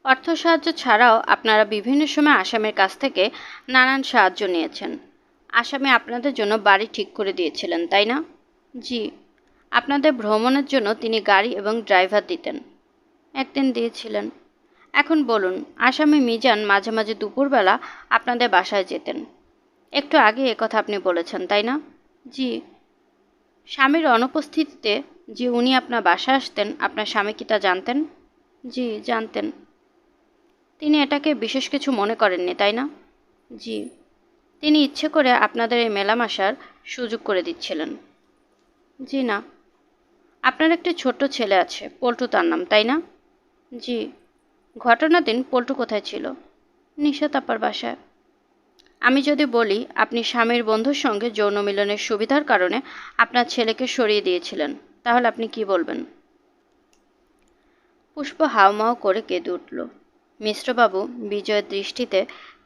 অর্থ সাহায্য ছাড়াও আপনারা বিভিন্ন সময় আসামির কাছ থেকে নানান সাহায্য নিয়েছেন। আসামি আপনাদের জন্য বাড়ি ঠিক করে দিয়েছিলেন, তাই না? জি। আপনাদের ভ্রমণের জন্য তিনি গাড়ি এবং ড্রাইভার দিতেন। একদিন দিয়েছিলেন। এখন বলুন, আসামি মিজান মাঝে মাঝে দুপুরবেলা আপনাদের বাসায় যেতেন। একটু আগে একথা আপনি বলেছেন, তাই না? জি। স্বামীর অনুপস্থিতিতে যে উনি আপনার বাসায় আসতেন, আপনার স্বামী কি তা জানতেন? জি, জানতেন। তিনি এটাকে বিশেষ কিছু মনে করেননি, তাই না? জি। তিনি ইচ্ছে করে আপনাদের এই মেলামেশার সুযোগ করে দিচ্ছিলেন। জি না। আপনার একটি ছোট্ট ছেলে আছে, পল্টু তার নাম, তাই না? জি। ঘটনার দিন পল্টু কোথায় ছিল? নিশাত আপার বাসায়। আমি যদি বলি আপনি স্বামীর বন্ধুর সঙ্গে যৌন মিলনের সুবিধার কারণে আপনার ছেলেকে সরিয়ে দিয়েছিলেন, তাহলে আপনি কি বলবেন? পুষ্প হাউমাউ করে কেঁদে উঠল। মিশ্রবাবু বিজয়ের দৃষ্টিতে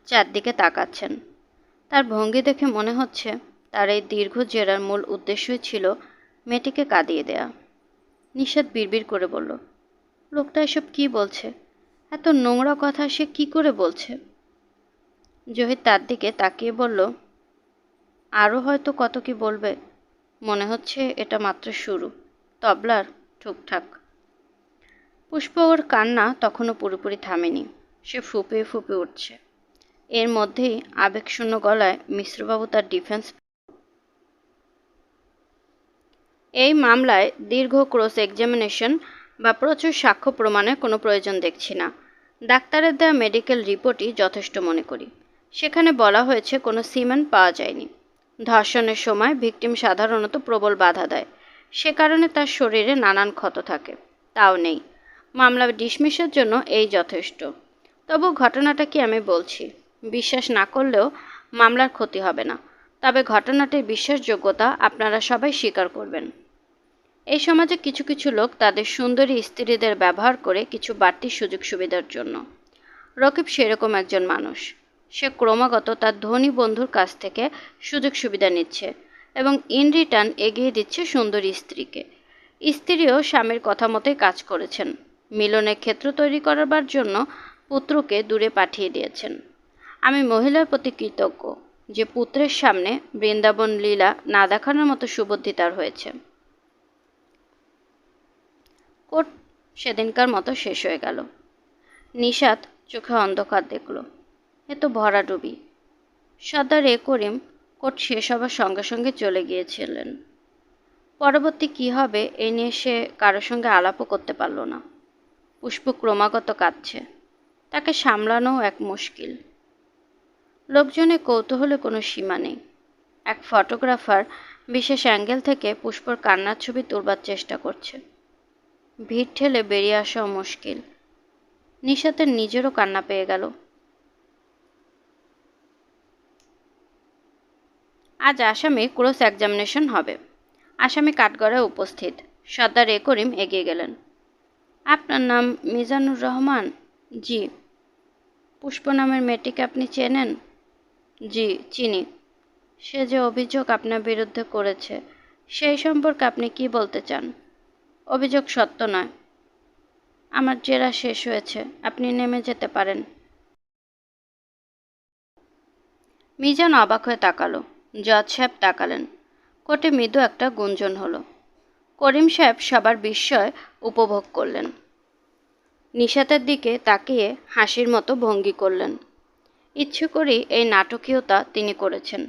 চারদিকে তাকাচ্ছেন। তার ভঙ্গি দেখে মনে হচ্ছে তার এই দীর্ঘ জেরার মূল উদ্দেশ্যই ছিল মেয়েটিকে কাঁদিয়ে দেয়া। নিশাত বিড়বিড় করে বলল, লোকটা এসব কি বলছে? এত নোংরা কথা সে কি করে বলছে? জহির তার দিকে তাকিয়ে বলল, আরও হয়তো কত কি বলবে। মনে হচ্ছে এটা মাত্র শুরু, তবলার ঠুকঠাক। পুষ্প ওর কান্না তখনও পুরোপুরি থামেনি। সে ফুঁপিয়ে ফুঁপিয়ে উঠছে। এর মধ্যেই আবেগশূন্য গলায় মিশ্রবাবু তার ডিফেন্স। এই মামলায় দীর্ঘ ক্রস এক্সামিনেশন বা প্রচুর সাক্ষ্য প্রমাণের কোনো প্রয়োজন দেখছি না। ডাক্তারের দেওয়া মেডিকেল রিপোর্টই যথেষ্ট মনে করি। সেখানে বলা হয়েছে কোনো সিমেন পাওয়া যায়নি। ধর্ষণের সময় ভিকটিম সাধারণত প্রবল বাধা দেয়, সে কারণে তার শরীরে নানান ক্ষত থাকে। তাও নেই। মামলা ডিসমিসের জন্য এই যথেষ্ট। তবু ঘটনাটা কি আমি বলছি, বিশ্বাস না করলেও মামলার ক্ষতি হবে না। তবে ঘটনাটির বিশ্বাসযোগ্যতা আপনারা সবাই স্বীকার করবেন। এই সমাজে কিছু কিছু লোক তাদের সুন্দরী স্ত্রীদের ব্যবহার করে কিছু বাড়তি সুযোগ সুবিধার জন্য। রকিব সেরকম একজন মানুষ। সে ক্রমাগত তার ধনী বন্ধুর কাছ থেকে সুযোগ সুবিধা নিচ্ছে এবং ইন রিটার্ন এগিয়ে দিচ্ছে সুন্দরী স্ত্রীকে। স্ত্রীও স্বামীর কথা মতোই কাজ করেছেন। মিলনের ক্ষেত্র তৈরি করবার জন্য পুত্রকে দূরে পাঠিয়ে দিয়েছেন। আমি মহিলার প্রতি কৃতজ্ঞ যে পুত্রের সামনে বৃন্দাবন লীলা না দেখানোর মতো সুবুদ্ধি তার হয়েছে। কোর্ট সেদিনকার মতো শেষ হয়ে গেল। নিশাত চোখে অন্ধকার দেখল। এ তো ভরাডুবি। সর্দার করিম কোর্ট শেষ হবার সঙ্গে সঙ্গে চলে গিয়েছিলেন। পরবর্তী কি হবে এ নিয়ে সে কারোর সঙ্গে আলাপও করতে পারল না। পুষ্প ক্রমাগত কাঁদছে। তাকে সামলানোও এক মুশকিল। লোকজনের কৌতূহলে কোনো সীমা নেই। এক ফটোগ্রাফার বিশেষ অ্যাঙ্গেল থেকে পুষ্পর কান্নার ছবি তুলবার চেষ্টা করছে। ভিড় ঠেলে বেরিয়ে আসাও মুশকিল। নিশাতের নিজেরও কান্না পেয়ে গেল। আজ আসামি ক্রস এক্সামিনেশন হবে। আসামি কাঠগড়ায় উপস্থিত। সর্দার করিম এগিয়ে গেলেন। আপনার নাম মিজানুর রহমান? জি। পুষ্প নামের মেয়েটিকে আপনি চেনেন? জি, চিনি। সে যে অভিযোগ আপনার বিরুদ্ধে করেছে, সেই সম্পর্কে আপনি কি বলতে চান? অভিযোগ সত্য নয়। আমার জেরা শেষ হয়েছে, আপনি নেমে যেতে পারেন। মিজান অবাক হয়ে তাকালো। জজ সাহেব তাকালেন। কোর্টে মৃদু একটা গুঞ্জন হলো। করিম সাহেব সবার বিস্ময় উপভোগ করলেন। নিশাতের দিকে তাকিয়ে হাসির মতো ভঙ্গি করলেন। ইচ্ছে করেই এই নাটকীয়তা তিনি করেছেন।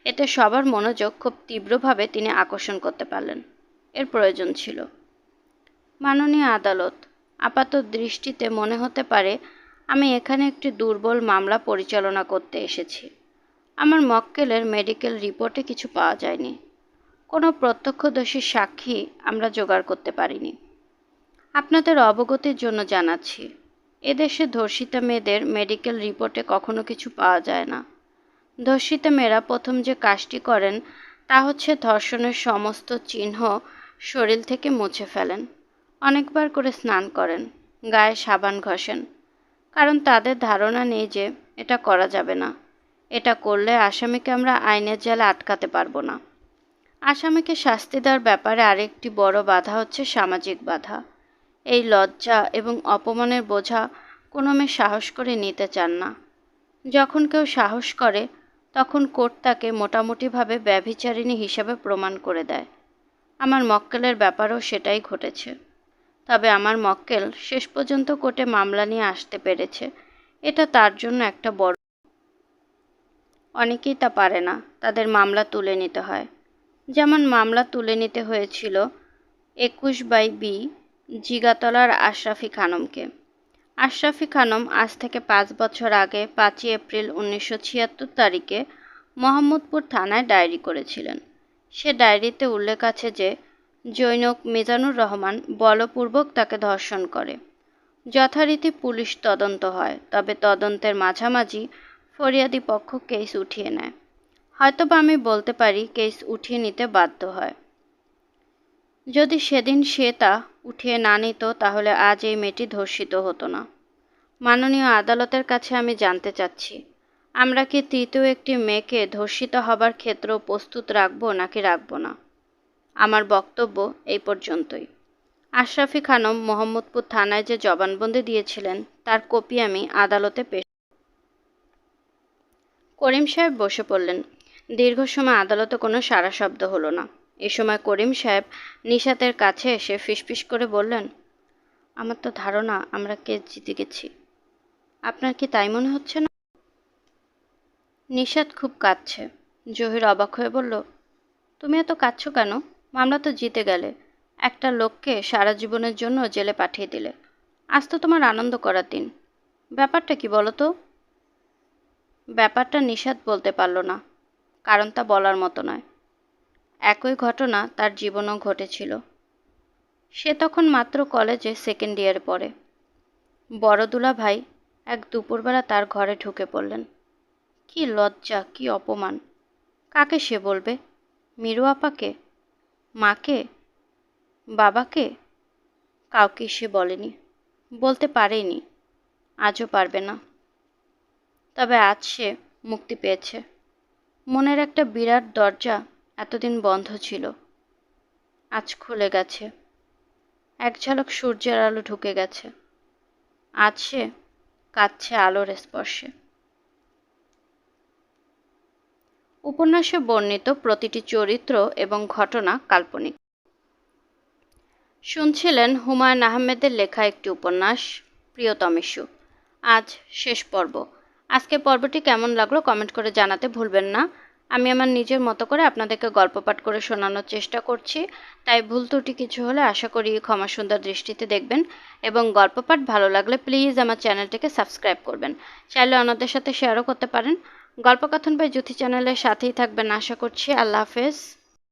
এতে সবার মনোযোগ খুব তীব্রভাবে তিনি আকর্ষণ করতে পারলেন। এর প্রয়োজন ছিল। মাননীয় আদালত, আপাত দৃষ্টিতে মনে হতে পারে আমি এখানে একটি দুর্বল মামলা পরিচালনা করতে এসেছি। আমার মক্কেলের মেডিকেল রিপোর্টে কিছু পাওয়া যায়নি। কোনো প্রত্যক্ষদর্শীর সাক্ষী আমরা জোগাড় করতে পারিনি। আপনাদের অবগতির জন্য জানাচ্ছি, এদেশে ধর্ষিতা মেয়েদের মেডিকেল রিপোর্টে কখনো কিছু পাওয়া যায় না। ধর্ষিতা মেয়েরা প্রথম যে কাজটি করেন তা হচ্ছে ধর্ষণের সমস্ত চিহ্ন শরীর থেকে মুছে ফেলেন, অনেকবার করে স্নান করেন, গায়ে সাবান ঘষেন, কারণ তাদের ধারণা নেই যে এটা করা যাবে না। এটা করলে আসামিকে আমরা আইনের জালে আটকাতে পারবো না। আসামিকে শাস্তি দেওয়ার ব্যাপারে আরেকটি বড় বাধা হচ্ছে সামাজিক বাধা। এই লজ্জা এবং অপমানের বোঝা কোনো মেয়ে সাহস করে নিতে চান না। যখন কেউ সাহস করে তখন কোর্ট তাকে মোটামুটিভাবে ব্যভিচারিণী হিসেবে প্রমাণ করে দেয়। আমার মক্কেলের ব্যাপারেও সেটাই ঘটেছে। তবে আমার মক্কেল শেষ পর্যন্ত কোর্টে মামলা নিয়ে আসতে পেরেছে, এটা তার জন্য একটা বড়। অনেকেই তা পারে না, তাদের মামলা তুলে নিতে হয়। যেমন মামলা তুলে নিতে হয়েছিল 21/B জিগাতলার আশরাফি খানমকে। আশরাফি খানম আজ থেকে 5 বছর আগে 5ই এপ্রিল 1976 তারিখে মোহাম্মদপুর থানায় ডায়েরি করেছিলেন। সে ডায়েরিতে উল্লেখ আছে যে জৈনক মিজানুর রহমান বলপূর্বক তাকে ধর্ষণ করে। যথারীতি পুলিশ তদন্ত হয়, তবে তদন্তের মাঝামাঝি ফরিয়াদি পক্ষ কেস উঠিয়ে নেয়। হয়তোবা আমি বলতে পারি কেস উঠিয়ে নিতে বাধ্য হয়। যদি সেদিন সে তা উঠিয়ে না নিত তাহলে আজ এই মেয়েটি ধর্ষিত হতো না। মাননীয় আদালতের কাছে আমি জানতে চাচ্ছি, আমরা কি তৃতীয় একটি মেয়েকে ধর্ষিত হবার ক্ষেত্রেও প্রস্তুত রাখবো নাকি রাখবো না? আমার বক্তব্য এই পর্যন্তই। আশরাফি খানম মোহাম্মদপুর থানায় যে জবানবন্দি দিয়েছিলেন তার কপি আমি আদালতে পেশ। করিম সাহেব বসে পড়লেন। দীর্ঘ সময় আদালতে কোনো সাড়া শব্দ হলো না। এ সময় করিম সাহেব নিশাতের কাছে এসে ফিসফিস করে বললেন, আমার তো ধারণা আমরা কেস জিতে গেছি। আপনার কি তাই মনে হচ্ছে না? নিশাত খুব কাঁদছে। জহির অবাক হয়ে বলল, তুমি এত কাঁদছো কেন? মামলা তো জিতে গেলে, একটা লোককে সারা জীবনের জন্য জেলে পাঠিয়ে দিলে। আজ তো তোমার আনন্দ করার দিন। ব্যাপারটা কি বলো তো? ব্যাপারটা নিশাত বলতে পারল না, কারণ তা বলার মতো নয়। একই ঘটনা তার জীবনেও ঘটেছিল। সে তখন মাত্র কলেজে সেকেন্ড ইয়ারে পড়ে। বড় দুলা ভাই এক দুপুরবেলা তার ঘরে ঢুকে পড়লেন। কি লজ্জা, কি অপমান! কাকে সে বলবে? মিরু আপাকে? মাকে? বাবাকে? কাউকে সে বলেনি, বলতে পারেনি, আজও পারবে না। তবে আজ সে মুক্তি পেয়েছে। মনের একটা বিরাট দরজা এতদিন বন্ধ ছিল, আজ খুলে গেছে। এক ঝলক সূর্যের আলো ঢুকে গেছে। আজ সে কাঁদছে আলোর স্পর্শে। উপন্যাসে বর্ণিত প্রতিটি চরিত্র এবং ঘটনা কাল্পনিক। শুনছিলেন হুমায়ুন আহমেদের লেখা একটি উপন্যাস, প্রিয়তমেশু। আজ শেষ পর্ব। আজকের পর্বটি কেমন লাগলো কমেন্ট করে জানাতে ভুলবেন না। আমি আমার নিজের মতো করে আপনাদেরকে গল্প পাঠ করে শোনানোর চেষ্টা করছি, তাই ভুল ত্রুটি কিছু হলে আশা করি ক্ষমা সুন্দর দৃষ্টিতে দেখবেন, এবং গল্প পাঠ ভালো লাগলে প্লিজ আমার চ্যানেলটিকে সাবস্ক্রাইব করবেন। চাইলে অন্যদের সাথে শেয়ারও করতে পারেন। গল্পকথন বাই জ্যোতি চ্যানেলের সাথেই থাকবেন আশা করছি। আল্লাহ হাফেজ।